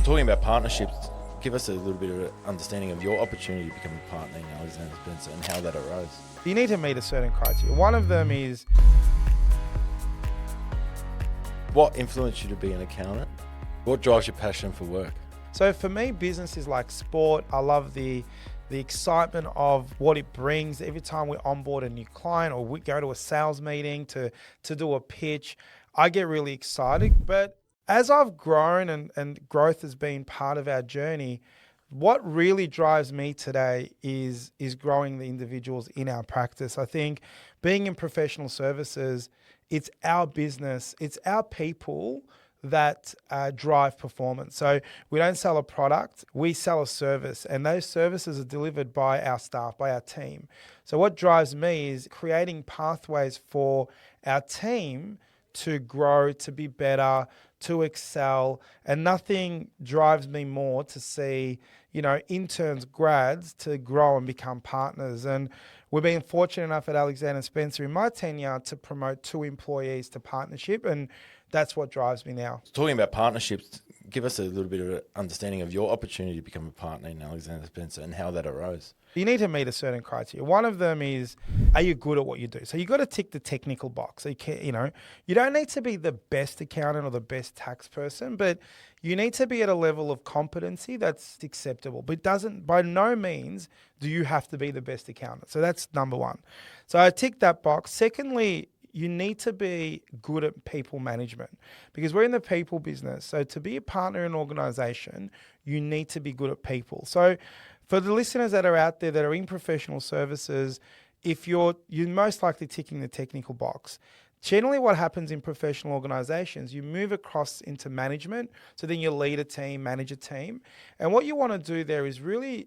Talking about partnerships, give us a little bit of an understanding of your opportunity to become a partner in Alexander Spencer and how that arose. You need to meet a certain criteria. One of them is, What influenced you to be an accountant? What drives your passion for work? so for me, business is like sport. I love the excitement of what it brings every time we onboard a new client or we go to a sales meeting to do a pitch. I get really excited. But as I've grown and growth has been part of our journey, what really drives me today is growing the individuals in our practice. I think being in professional services, it's our business, it's our people that drive performance. So we don't sell a product, we sell a service, and those services are delivered by our staff, by our team. So what drives me is creating pathways for our team to grow, to be better, to excel, and nothing drives me more to see, interns, grads to grow and become partners. And we've been fortunate enough at Alexander Spencer in my tenure to promote 2 employees to partnership, and that's what drives me now. Talking about partnerships, give us a little bit of an understanding of your opportunity to become a partner in Alexander Spencer and how that arose. You need to meet a certain criteria. One of them is, are you good at what you do? So you got to tick the technical box. So you don't need to be the best accountant or the best tax person, but you need to be at a level of competency that's acceptable. But by no means do you have to be the best accountant. So that's number one. So I tick that box. Secondly, you need to be good at people management because we're in the people business. So to be a partner in an organization, you need to be good at people. So for the listeners that are out there that are in professional services, if you're most likely ticking the technical box. Generally what happens in professional organizations, you move across into management. So then you lead a team, manage a team. And what you want to do there is really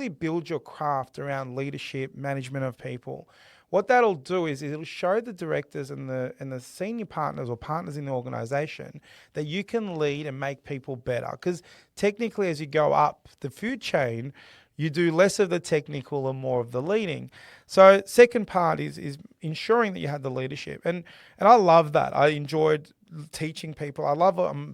build your craft around leadership, management of people. What that'll do is it'll show the directors and the senior partners or partners in the organization that you can lead and make people better. Because technically, as you go up the food chain, you do less of the technical and more of the leading. So second part is ensuring that you have the leadership. And I love that. I enjoyed teaching people. I'm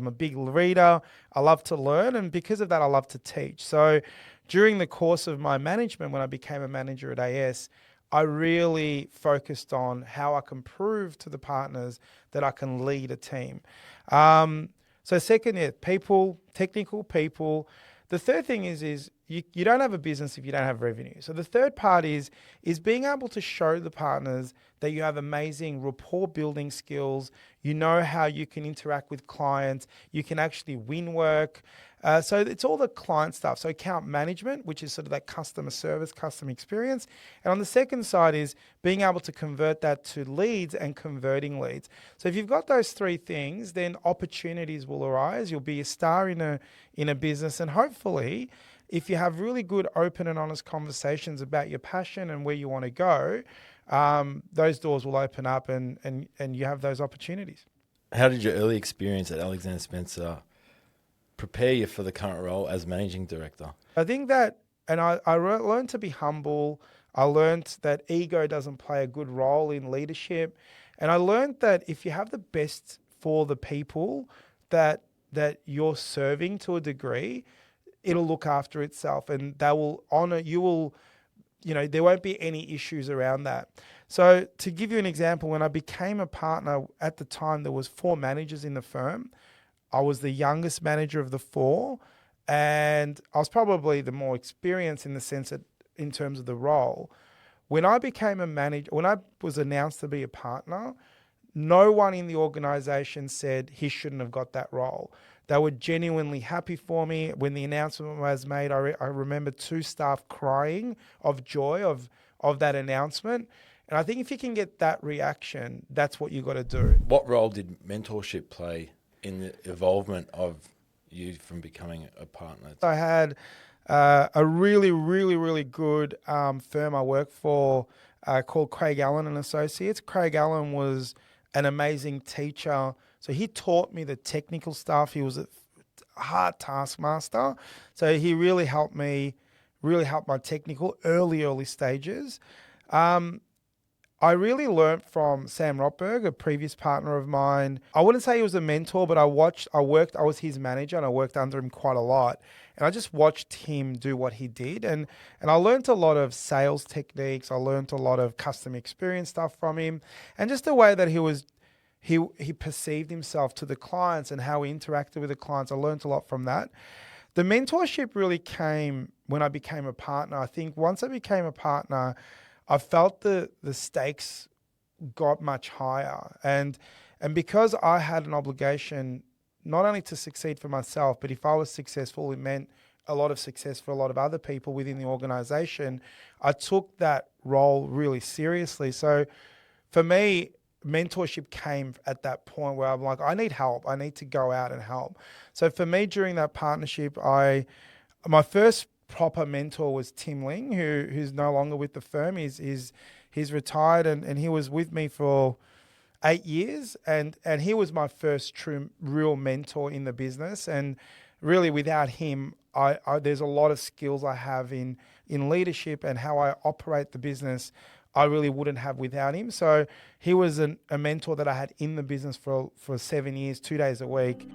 a big reader. I love to learn. And because of that, I love to teach. So during the course of my management, when I became a manager at AS, I really focused on how I can prove to the partners that I can lead a team. So second, people, technical people. The third thing is you don't have a business if you don't have revenue. So the third part is being able to show the partners that you have amazing rapport building skills. You know how you can interact with clients. You can actually win work. So it's all the client stuff. So account management, which is sort of that customer service, customer experience. And on the second side is being able to convert that to leads and converting leads. So if you've got those 3 things, then opportunities will arise. You'll be a star in a business. And hopefully, if you have really good, open and honest conversations about your passion and where you want to go, those doors will open up and you have those opportunities. How did your early experience at Alexander Spencer prepare you for the current role as managing director? I think that, and I learned to be humble. I learned that ego doesn't play a good role in leadership. And I learned that if you have the best for the people that you're serving to a degree, it'll look after itself and they will honor, there won't be any issues around that. So to give you an example, when I became a partner at the time, there was 4 managers in the firm. I was the youngest manager of the 4, and I was probably the more experienced in the sense that in terms of the role. When I became a manager, when I was announced to be a partner, no one in the organization said he shouldn't have got that role. They were genuinely happy for me. When the announcement was made, I remember 2 staff crying of joy of that announcement. And I think if you can get that reaction, that's what you got to do. What role did mentorship play in the evolvement of you from becoming a partner? I had a really, really, really good firm I worked for called Craig Allen and Associates. Craig Allen was an amazing teacher. So he taught me the technical stuff. He was a hard taskmaster. So he really helped me, really helped my technical early stages. I really learnt from Sam Rotberg, a previous partner of mine. I wouldn't say he was a mentor, but I was his manager and I worked under him quite a lot. And I just watched him do what he did. And I learned a lot of sales techniques. I learned a lot of customer experience stuff from him. And just the way that he perceived himself to the clients and how he interacted with the clients. I learned a lot from that. The mentorship really came when I became a partner. I think once I became a partner, I felt the stakes got much higher. And because I had an obligation not only to succeed for myself, but if I was successful, it meant a lot of success for a lot of other people within the organization. I took that role really seriously. So for me, mentorship came at that point where I'm like, I need help. I need to go out and help. So for me, during that partnership, my first proper mentor was Tim Ling, who's no longer with the firm. He's retired and he was with me for 8 years, and he was my first true real mentor in the business. And really, without him, I there's a lot of skills I have in leadership and how I operate the business I really wouldn't have without him. So he was a mentor that I had in the business for 7 years, 2 days a week.